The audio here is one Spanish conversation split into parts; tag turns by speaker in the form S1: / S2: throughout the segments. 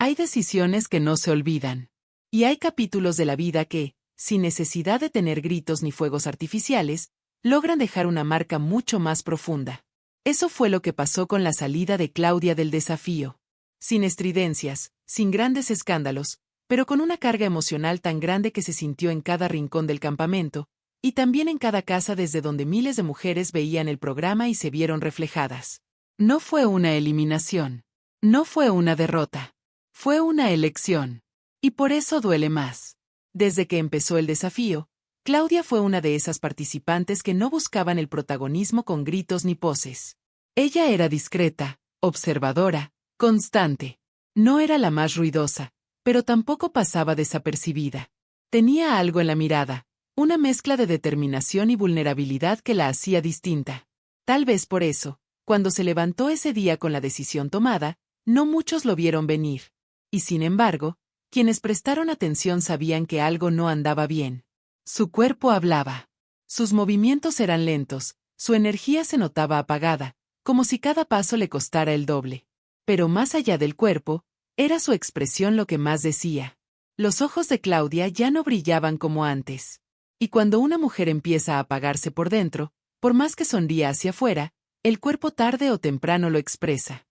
S1: Hay decisiones que no se olvidan. Y hay capítulos de la vida que, sin necesidad de tener gritos ni fuegos artificiales, logran dejar una marca mucho más profunda. Eso fue lo que pasó con la salida de Claudia del desafío. Sin estridencias, sin grandes escándalos, pero con una carga emocional tan grande que se sintió en cada rincón del campamento, y también en cada casa desde donde miles de mujeres veían el programa y se vieron reflejadas. No fue una eliminación. No fue una derrota. Fue una elección. Y por eso duele más. Desde que empezó el desafío, Claudia fue una de esas participantes que no buscaban el protagonismo con gritos ni poses. Ella era discreta, observadora, constante. No era la más ruidosa, pero tampoco pasaba desapercibida. Tenía algo en la mirada, una mezcla de determinación y vulnerabilidad que la hacía distinta. Tal vez por eso, cuando se levantó ese día con la decisión tomada, no muchos lo vieron venir. Y sin embargo, quienes prestaron atención sabían que algo no andaba bien. Su cuerpo hablaba. Sus movimientos eran lentos, su energía se notaba apagada, como si cada paso le costara el doble. Pero más allá del cuerpo, era su expresión lo que más decía. Los ojos de Claudia ya no brillaban como antes. Y cuando una mujer empieza a apagarse por dentro, por más que sonría hacia afuera, el cuerpo tarde o temprano lo expresa.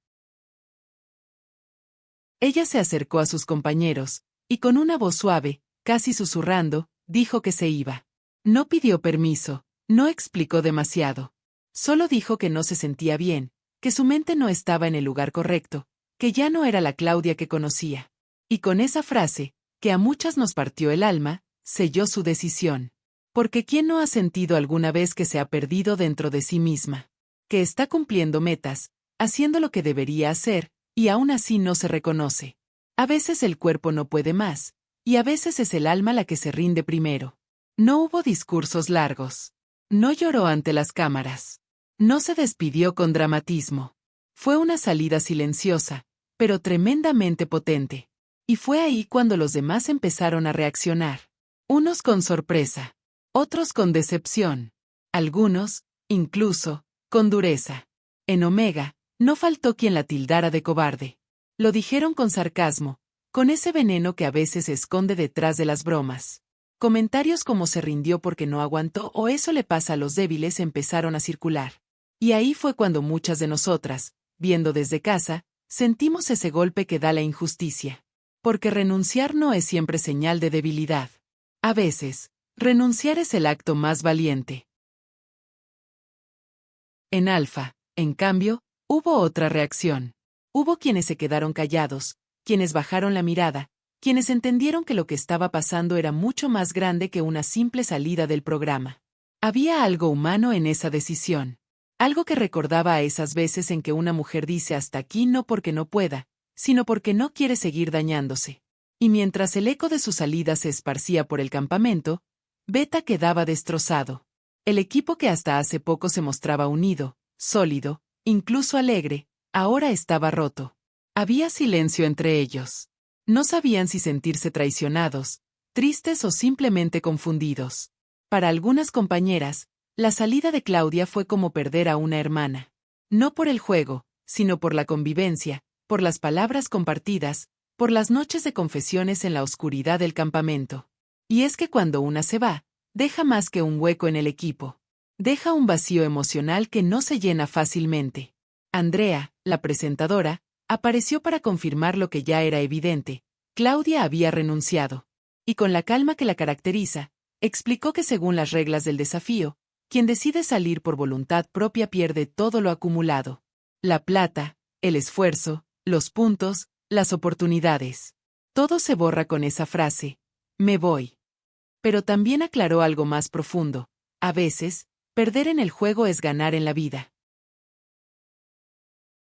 S1: Ella se acercó a sus compañeros, y con una voz suave, casi susurrando, dijo que se iba. No pidió permiso, no explicó demasiado. Solo dijo que no se sentía bien, que su mente no estaba en el lugar correcto, que ya no era la Claudia que conocía. Y con esa frase, que a muchas nos partió el alma, selló su decisión. Porque ¿quién no ha sentido alguna vez que se ha perdido dentro de sí misma? Que está cumpliendo metas, haciendo lo que debería hacer, y aún así no se reconoce. A veces el cuerpo no puede más, y a veces es el alma la que se rinde primero. No hubo discursos largos. No lloró ante las cámaras. No se despidió con dramatismo. Fue una salida silenciosa, pero tremendamente potente. Y fue ahí cuando los demás empezaron a reaccionar. Unos con sorpresa, otros con decepción. Algunos, incluso, con dureza. En Omega, no faltó quien la tildara de cobarde. Lo dijeron con sarcasmo, con ese veneno que a veces se esconde detrás de las bromas. Comentarios como se rindió porque no aguantó o eso le pasa a los débiles empezaron a circular. Y ahí fue cuando muchas de nosotras, viendo desde casa, sentimos ese golpe que da la injusticia. Porque renunciar no es siempre señal de debilidad. A veces, renunciar es el acto más valiente. En Alfa, en cambio, hubo otra reacción. Hubo quienes se quedaron callados, quienes bajaron la mirada, quienes entendieron que lo que estaba pasando era mucho más grande que una simple salida del programa. Había algo humano en esa decisión. Algo que recordaba a esas veces en que una mujer dice hasta aquí no porque no pueda, sino porque no quiere seguir dañándose. Y mientras el eco de su salida se esparcía por el campamento, Beta quedaba destrozado. El equipo que hasta hace poco se mostraba unido, sólido, incluso alegre, ahora estaba roto. Había silencio entre ellos. No sabían si sentirse traicionados, tristes o simplemente confundidos. Para algunas compañeras, la salida de Claudia fue como perder a una hermana. No por el juego, sino por la convivencia, por las palabras compartidas, por las noches de confesiones en la oscuridad del campamento. Y es que cuando una se va, deja más que un hueco en el equipo. Deja un vacío emocional que no se llena fácilmente. Andrea, la presentadora, apareció para confirmar lo que ya era evidente. Claudia había renunciado. Y con la calma que la caracteriza, explicó que según las reglas del desafío, quien decide salir por voluntad propia pierde todo lo acumulado. La plata, el esfuerzo, los puntos, las oportunidades. Todo se borra con esa frase, me voy. Pero también aclaró algo más profundo. A veces, perder en el juego es ganar en la vida.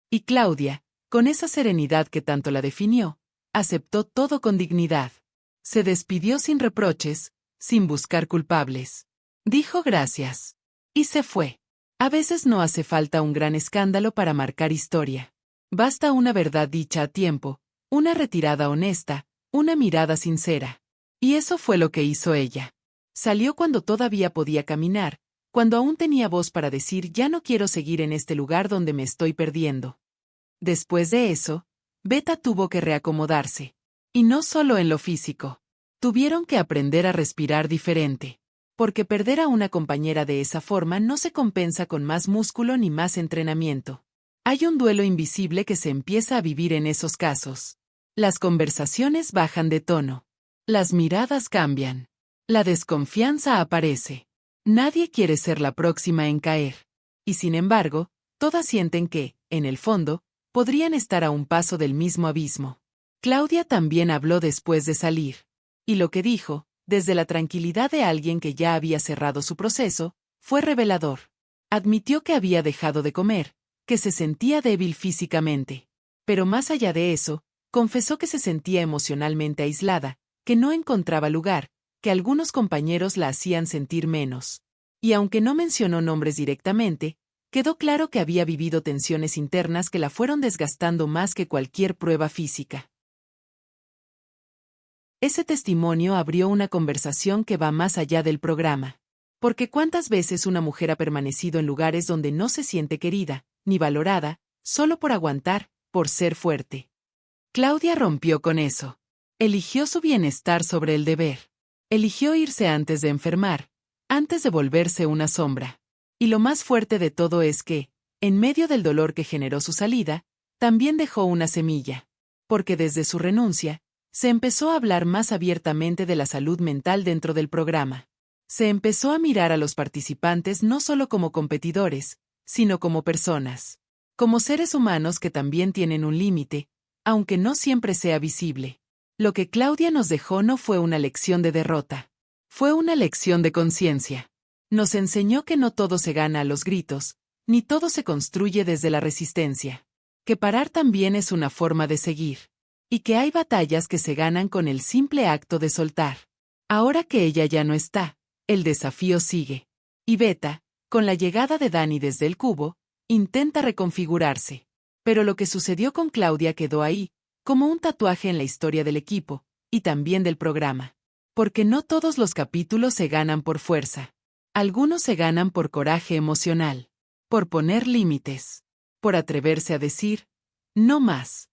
S1: Y Claudia, con esa serenidad que tanto la definió, aceptó todo con dignidad. Se despidió sin reproches, sin buscar culpables. Dijo gracias. Y se fue. A veces no hace falta un gran escándalo para marcar historia. Basta una verdad dicha a tiempo, una retirada honesta, una mirada sincera. Y eso fue lo que hizo ella. Salió cuando todavía podía caminar, cuando aún tenía voz para decir ya no quiero seguir en este lugar donde me estoy perdiendo. Después de eso, Beta tuvo que reacomodarse. Y no solo en lo físico. Tuvieron que aprender a respirar diferente. Porque perder a una compañera de esa forma no se compensa con más músculo ni más entrenamiento. Hay un duelo invisible que se empieza a vivir en esos casos. Las conversaciones bajan de tono. Las miradas cambian. La desconfianza aparece. Nadie quiere ser la próxima en caer. Y sin embargo, todas sienten que, en el fondo, podrían estar a un paso del mismo abismo. Claudia también habló después de salir. Y lo que dijo, desde la tranquilidad de alguien que ya había cerrado su proceso, fue revelador. Admitió que había dejado de comer, que se sentía débil físicamente. Pero más allá de eso, confesó que se sentía emocionalmente aislada, que no encontraba lugar, que algunos compañeros la hacían sentir menos. Y aunque no mencionó nombres directamente, quedó claro que había vivido tensiones internas que la fueron desgastando más que cualquier prueba física. Ese testimonio abrió una conversación que va más allá del programa. Porque ¿cuántas veces una mujer ha permanecido en lugares donde no se siente querida, ni valorada, solo por aguantar, por ser fuerte? Claudia rompió con eso. Eligió su bienestar sobre el deber. Eligió irse antes de enfermar, antes de volverse una sombra. Y lo más fuerte de todo es que, en medio del dolor que generó su salida, también dejó una semilla. Porque desde su renuncia, se empezó a hablar más abiertamente de la salud mental dentro del programa. Se empezó a mirar a los participantes no solo como competidores, sino como personas. Como seres humanos que también tienen un límite, aunque no siempre sea visible. Lo que Claudia nos dejó no fue una lección de derrota. Fue una lección de conciencia. Nos enseñó que no todo se gana a los gritos, ni todo se construye desde la resistencia. Que parar también es una forma de seguir. Y que hay batallas que se ganan con el simple acto de soltar. Ahora que ella ya no está, el desafío sigue. Y Beta, con la llegada de Dani desde el cubo, intenta reconfigurarse. Pero lo que sucedió con Claudia quedó ahí, como un tatuaje en la historia del equipo, y también del programa. Porque no todos los capítulos se ganan por fuerza. Algunos se ganan por coraje emocional. Por poner límites. Por atreverse a decir, no más.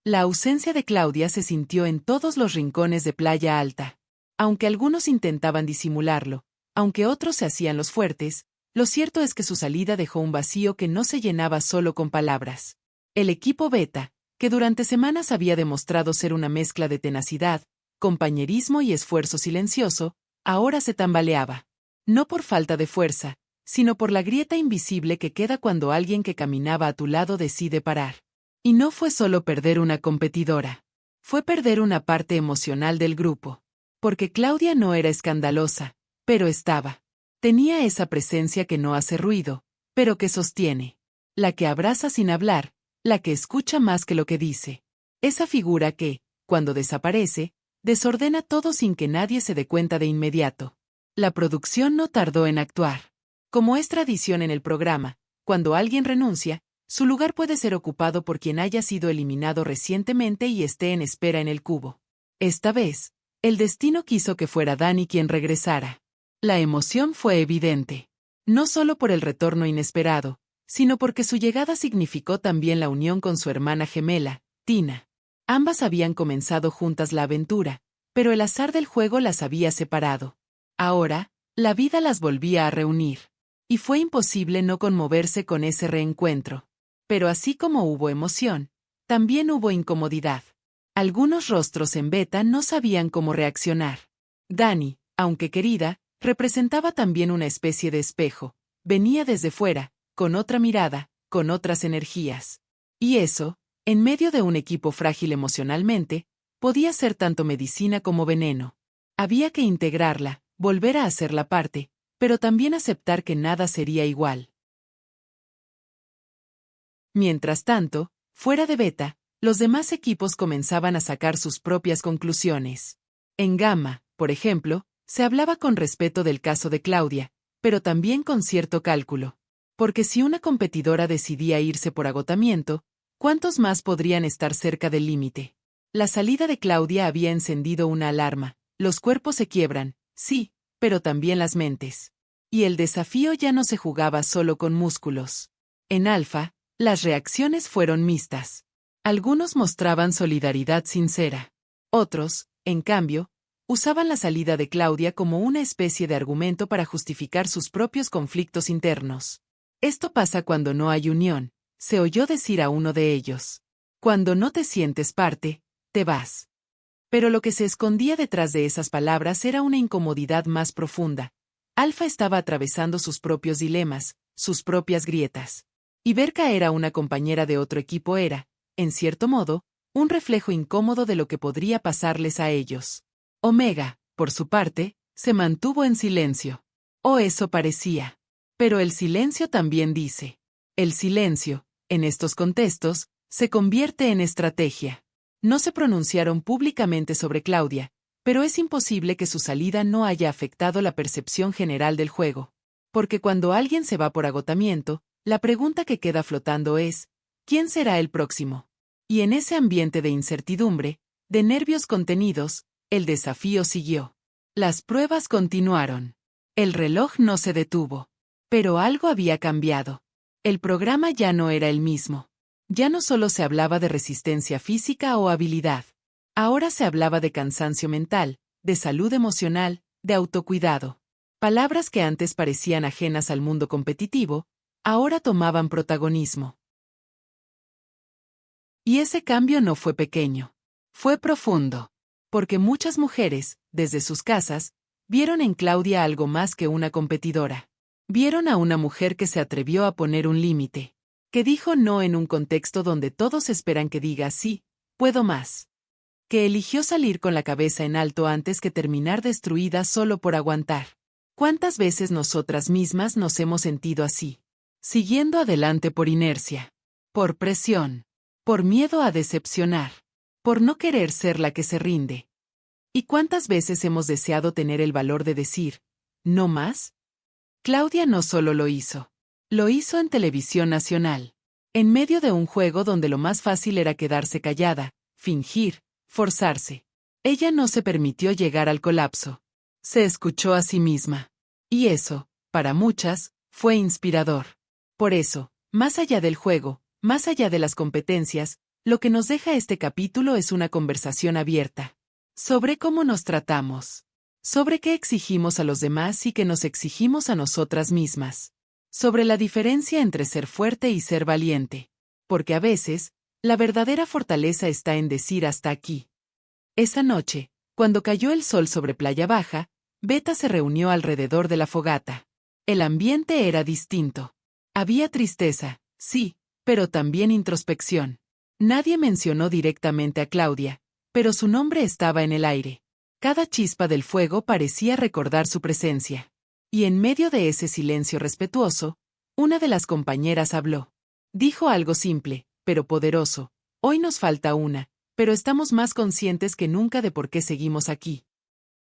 S1: La ausencia de Claudia se sintió en todos los rincones de Playa Alta. Aunque algunos intentaban disimularlo, aunque otros se hacían los fuertes, lo cierto es que su salida dejó un vacío que no se llenaba solo con palabras. El equipo Beta, que durante semanas había demostrado ser una mezcla de tenacidad, compañerismo y esfuerzo silencioso, ahora se tambaleaba. No por falta de fuerza, sino por la grieta invisible que queda cuando alguien que caminaba a tu lado decide parar. Y no fue solo perder una competidora. Fue perder una parte emocional del grupo. Porque Claudia no era escandalosa, pero estaba. Tenía esa presencia que no hace ruido, pero que sostiene. La que abraza sin hablar, la que escucha más que lo que dice. Esa figura que, cuando desaparece, desordena todo sin que nadie se dé cuenta de inmediato. La producción no tardó en actuar. Como es tradición en el programa, cuando alguien renuncia, su lugar puede ser ocupado por quien haya sido eliminado recientemente y esté en espera en el cubo. Esta vez, el destino quiso que fuera Dani quien regresara. La emoción fue evidente. No solo por el retorno inesperado, sino porque su llegada significó también la unión con su hermana gemela, Tina. Ambas habían comenzado juntas la aventura, pero el azar del juego las había separado. Ahora, la vida las volvía a reunir. Y fue imposible no conmoverse con ese reencuentro. Pero así como hubo emoción, también hubo incomodidad. Algunos rostros en Beta no sabían cómo reaccionar. Dani, aunque querida, representaba también una especie de espejo. Venía desde fuera, con otra mirada, con otras energías. Y eso, en medio de un equipo frágil emocionalmente, podía ser tanto medicina como veneno. Había que integrarla, volver a hacerla parte, pero también aceptar que nada sería igual. Mientras tanto, fuera de Beta, los demás equipos comenzaban a sacar sus propias conclusiones. En Gamma, por ejemplo, se hablaba con respeto del caso de Claudia, pero también con cierto cálculo. Porque si una competidora decidía irse por agotamiento, ¿cuántos más podrían estar cerca del límite? La salida de Claudia había encendido una alarma. Los cuerpos se quiebran, sí, pero también las mentes. Y el desafío ya no se jugaba solo con músculos. En Alfa, Las reacciones fueron mixtas. Algunos mostraban solidaridad sincera. Otros, en cambio, usaban la salida de Claudia como una especie de argumento para justificar sus propios conflictos internos. Esto pasa cuando no hay unión, se oyó decir a uno de ellos. Cuando no te sientes parte, te vas. Pero lo que se escondía detrás de esas palabras era una incomodidad más profunda. Alfa estaba atravesando sus propios dilemas, sus propias grietas. Y ver caer a una compañera de otro equipo era, en cierto modo, un reflejo incómodo de lo que podría pasarles a ellos. Omega, por su parte, se mantuvo en silencio. O eso parecía. Pero el silencio también dice. El silencio, en estos contextos, se convierte en estrategia. No se pronunciaron públicamente sobre Claudia, pero es imposible que su salida no haya afectado la percepción general del juego. Porque cuando alguien se va por agotamiento, la pregunta que queda flotando es, ¿quién será el próximo? Y en ese ambiente de incertidumbre, de nervios contenidos, el desafío siguió. Las pruebas continuaron. El reloj no se detuvo. Pero algo había cambiado. El programa ya no era el mismo. Ya no solo se hablaba de resistencia física o habilidad. Ahora se hablaba de cansancio mental, de salud emocional, de autocuidado. Palabras que antes parecían ajenas al mundo competitivo, ahora tomaban protagonismo. Y ese cambio no fue pequeño. Fue profundo. Porque muchas mujeres, desde sus casas, vieron en Claudia algo más que una competidora. Vieron a una mujer que se atrevió a poner un límite. Que dijo no en un contexto donde todos esperan que diga sí, puedo más. Que eligió salir con la cabeza en alto antes que terminar destruida solo por aguantar. ¿Cuántas veces nosotras mismas nos hemos sentido así? Siguiendo adelante por inercia. Por presión. Por miedo a decepcionar. Por no querer ser la que se rinde. ¿Y cuántas veces hemos deseado tener el valor de decir, no más? Claudia no solo lo hizo. Lo hizo en televisión nacional. En medio de un juego donde lo más fácil era quedarse callada, fingir, forzarse. Ella no se permitió llegar al colapso. Se escuchó a sí misma. Y eso, para muchas, fue inspirador. Por eso, más allá del juego, más allá de las competencias, lo que nos deja este capítulo es una conversación abierta. Sobre cómo nos tratamos. Sobre qué exigimos a los demás y qué nos exigimos a nosotras mismas. Sobre la diferencia entre ser fuerte y ser valiente. Porque a veces, la verdadera fortaleza está en decir hasta aquí. Esa noche, cuando cayó el sol sobre Playa Baja, Beta se reunió alrededor de la fogata. El ambiente era distinto. Había tristeza, sí, pero también introspección. Nadie mencionó directamente a Claudia, pero su nombre estaba en el aire. Cada chispa del fuego parecía recordar su presencia. Y en medio de ese silencio respetuoso, una de las compañeras habló. Dijo algo simple, pero poderoso. Hoy nos falta una, pero estamos más conscientes que nunca de por qué seguimos aquí.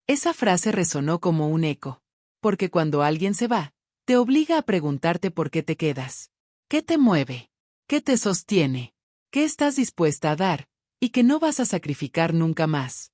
S1: Esa frase resonó como un eco. Porque cuando alguien se va, te obliga a preguntarte por qué te quedas. ¿Qué te mueve? ¿Qué te sostiene? ¿Qué estás dispuesta a dar? Y que no vas a sacrificar nunca más.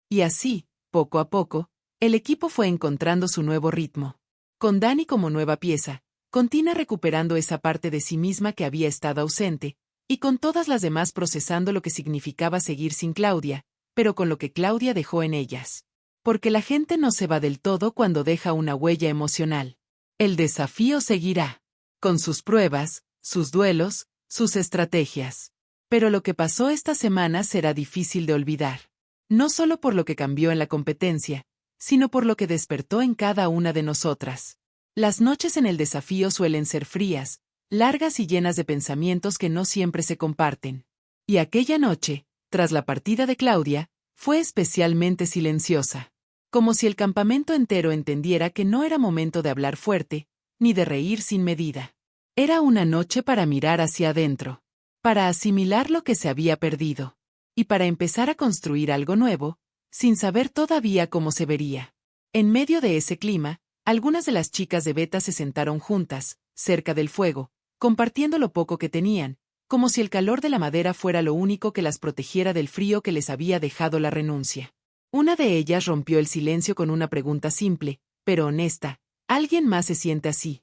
S1: Y así, poco a poco, el equipo fue encontrando su nuevo ritmo. Con Dani como nueva pieza, con Tina recuperando esa parte de sí misma que había estado ausente, y con todas las demás procesando lo que significaba seguir sin Claudia, pero con lo que Claudia dejó en ellas. Porque la gente no se va del todo cuando deja una huella emocional. El desafío seguirá. Con sus pruebas, sus duelos, sus estrategias. Pero lo que pasó esta semana será difícil de olvidar. No solo por lo que cambió en la competencia, sino por lo que despertó en cada una de nosotras. Las noches en el desafío suelen ser frías, largas y llenas de pensamientos que no siempre se comparten. Y aquella noche, tras la partida de Claudia, fue especialmente silenciosa. Como si el campamento entero entendiera que no era momento de hablar fuerte, ni de reír sin medida. Era una noche para mirar hacia adentro. Para asimilar lo que se había perdido. Y para empezar a construir algo nuevo, sin saber todavía cómo se vería. En medio de ese clima, algunas de las chicas de Beta se sentaron juntas, cerca del fuego, compartiendo lo poco que tenían, como si el calor de la madera fuera lo único que las protegiera del frío que les había dejado la renuncia. Una de ellas rompió el silencio con una pregunta simple, pero honesta. ¿Alguien más se siente así?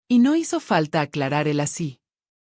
S1: Y no hizo falta aclarar el así.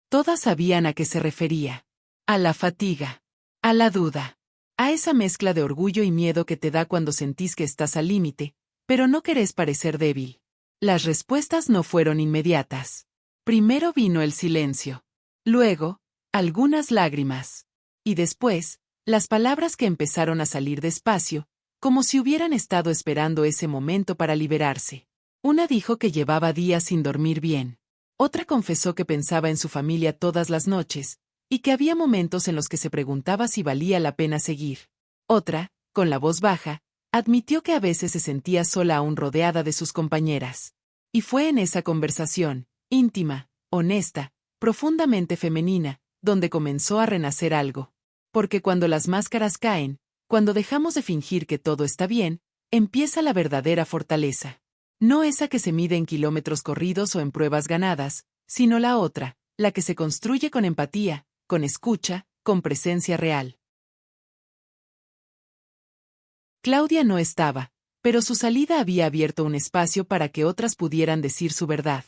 S1: Todas sabían a qué se refería. A la fatiga. A la duda. A esa mezcla de orgullo y miedo que te da cuando sentís que estás al límite, pero no querés parecer débil. Las respuestas no fueron inmediatas. Primero vino el silencio. Luego, algunas lágrimas. Y después, las palabras que empezaron a salir despacio, como si hubieran estado esperando ese momento para liberarse. Una dijo que llevaba días sin dormir bien. Otra confesó que pensaba en su familia todas las noches, y que había momentos en los que se preguntaba si valía la pena seguir. Otra, con la voz baja, admitió que a veces se sentía sola aún rodeada de sus compañeras. Y fue en esa conversación, íntima, honesta, profundamente femenina, donde comenzó a renacer algo. Porque cuando las máscaras caen, cuando dejamos de fingir que todo está bien, empieza la verdadera fortaleza. No esa que se mide en kilómetros corridos o en pruebas ganadas, sino la otra, la que se construye con empatía, con escucha, con presencia real. Claudia no estaba, pero su salida había abierto un espacio para que otras pudieran decir su verdad.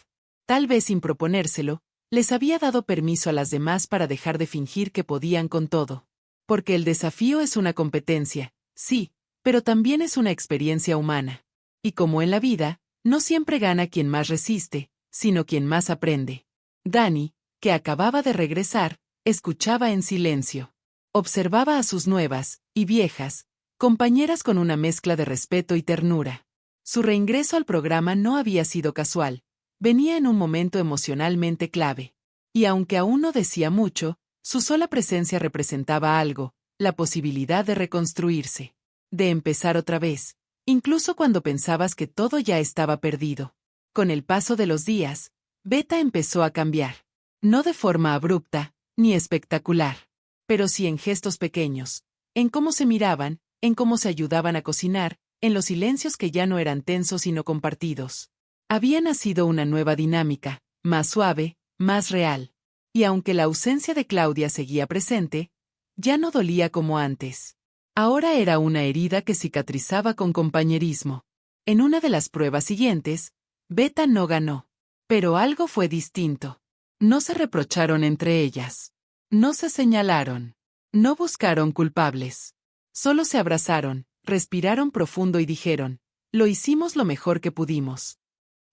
S1: Tal vez sin proponérselo, les había dado permiso a las demás para dejar de fingir que podían con todo. Porque el desafío es una competencia, sí, pero también es una experiencia humana. Y como en la vida, no siempre gana quien más resiste, sino quien más aprende. Dani, que acababa de regresar, escuchaba en silencio. Observaba a sus nuevas, y viejas, compañeras con una mezcla de respeto y ternura. Su reingreso al programa no había sido casual, venía en un momento emocionalmente clave. Y aunque aún no decía mucho, su sola presencia representaba algo, la posibilidad de reconstruirse. De empezar otra vez, incluso cuando pensabas que todo ya estaba perdido. Con el paso de los días, Beta empezó a cambiar. No de forma abrupta, ni espectacular, pero sí en gestos pequeños, en cómo se miraban, en cómo se ayudaban a cocinar, en los silencios que ya no eran tensos sino compartidos. Había nacido una nueva dinámica, más suave, más real. Y aunque la ausencia de Claudia seguía presente, ya no dolía como antes. Ahora era una herida que cicatrizaba con compañerismo. En una de las pruebas siguientes, Beta no ganó. Pero algo fue distinto. No se reprocharon entre ellas. No se señalaron. No buscaron culpables. Solo se abrazaron, respiraron profundo y dijeron, lo hicimos lo mejor que pudimos.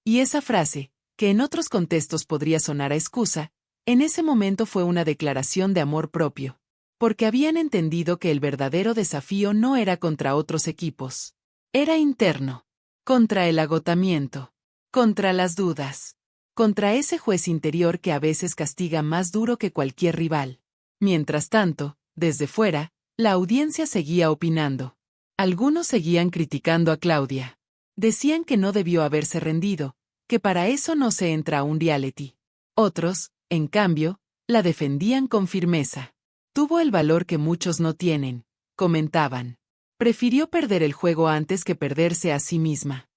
S1: Y esa frase, que en otros contextos podría sonar a excusa, en ese momento fue una declaración de amor propio. Porque habían entendido que el verdadero desafío no era contra otros equipos. Era interno. Contra el agotamiento. Contra las dudas. Contra ese juez interior que a veces castiga más duro que cualquier rival. Mientras tanto, desde fuera, la audiencia seguía opinando. Algunos seguían criticando a Claudia. Decían que no debió haberse rendido, que para eso no se entra a un reality. Otros, en cambio, la defendían con firmeza. Tuvo el valor que muchos no tienen, comentaban. Prefirió perder el juego antes que perderse a sí misma.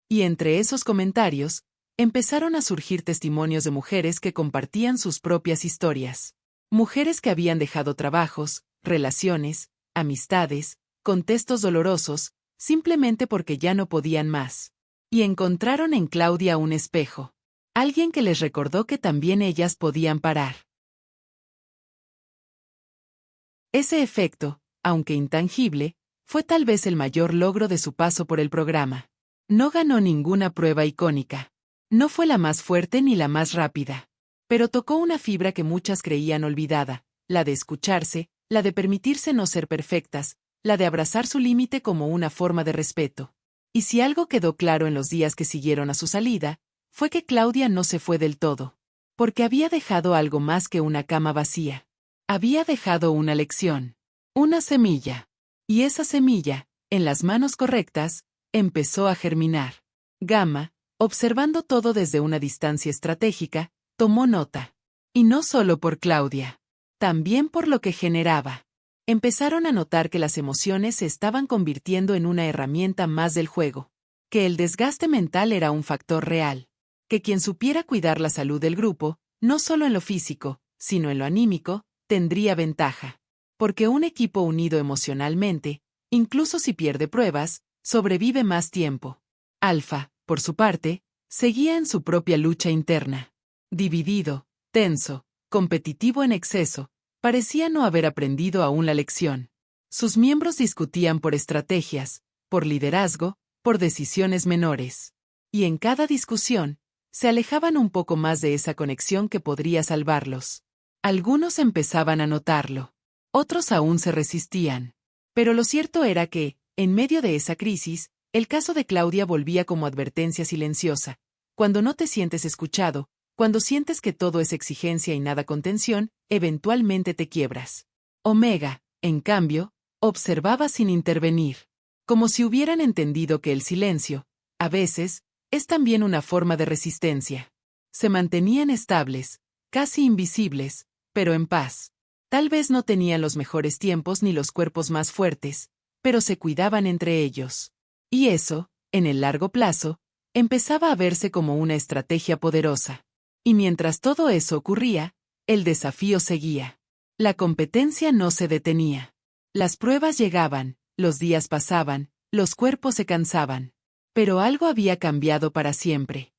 S1: Y entre esos comentarios, empezaron a surgir testimonios de mujeres que compartían sus propias historias. Mujeres que habían dejado trabajos, relaciones, amistades, contextos dolorosos, simplemente porque ya no podían más. Y encontraron en Claudia un espejo. Alguien que les recordó que también ellas podían parar. Ese efecto, aunque intangible, fue tal vez el mayor logro de su paso por el programa. No ganó ninguna prueba icónica. No fue la más fuerte ni la más rápida. Pero tocó una fibra que muchas creían olvidada, la de escucharse, la de permitirse no ser perfectas, la de abrazar su límite como una forma de respeto. Y si algo quedó claro en los días que siguieron a su salida, fue que Claudia no se fue del todo. Porque había dejado algo más que una cama vacía. Había dejado una lección. Una semilla. Y esa semilla, en las manos correctas, empezó a germinar. Gama, observando todo desde una distancia estratégica, tomó nota. Y no solo por Claudia. También por lo que generaba. Empezaron a notar que las emociones se estaban convirtiendo en una herramienta más del juego. Que el desgaste mental era un factor real. Que quien supiera cuidar la salud del grupo, no solo en lo físico, sino en lo anímico, tendría ventaja. Porque un equipo unido emocionalmente, incluso si pierde pruebas, sobrevive más tiempo. Alfa, por su parte, Seguía en su propia lucha interna. Dividido, tenso, competitivo en exceso, parecía no haber aprendido aún la lección. Sus miembros discutían por estrategias, por liderazgo, por decisiones menores. Y en cada discusión, se alejaban un poco más de esa conexión que podría salvarlos. Algunos empezaban a notarlo. Otros aún se resistían. Pero lo cierto era que, en medio de esa crisis, el caso de Claudia volvía como advertencia silenciosa. Cuando no te sientes escuchado, cuando sientes que todo es exigencia y nada contención, eventualmente te quiebras. Omega, en cambio, observaba sin intervenir. Como si hubieran entendido que el silencio, a veces, es también una forma de resistencia. Se mantenían estables, casi invisibles, pero en paz. Tal vez no tenían los mejores tiempos ni los cuerpos más fuertes, pero se cuidaban entre ellos. Y eso, en el largo plazo, empezaba a verse como una estrategia poderosa. Y mientras todo eso ocurría, el desafío seguía. La competencia no se detenía. Las pruebas llegaban, los días pasaban, los cuerpos se cansaban. Pero algo había cambiado para siempre.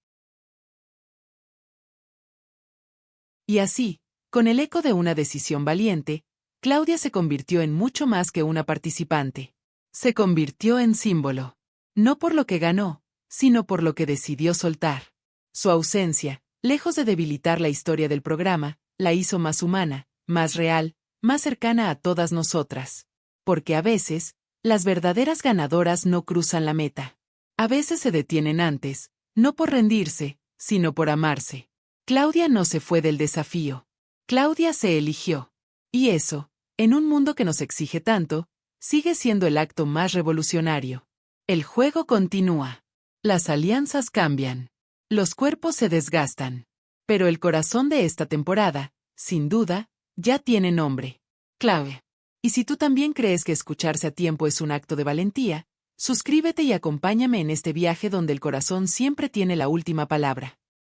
S1: Y así, con el eco de una decisión valiente, Claudia se convirtió en mucho más que una participante. Se convirtió en símbolo. No por lo que ganó, sino por lo que decidió soltar. Su ausencia, lejos de debilitar la historia del programa, la hizo más humana, más real, más cercana a todas nosotras. Porque a veces, las verdaderas ganadoras no cruzan la meta. A veces se detienen antes, no por rendirse, sino por amarse. Claudia no se fue del desafío. Claudia se eligió. Y eso, en un mundo que nos exige tanto, sigue siendo el acto más revolucionario. El juego continúa. Las alianzas cambian. Los cuerpos se desgastan. Pero el corazón de esta temporada, sin duda, ya tiene nombre. Clave. Y si tú también crees que escucharse a tiempo es un acto de valentía, suscríbete y acompáñame en este viaje donde el corazón siempre tiene la última palabra.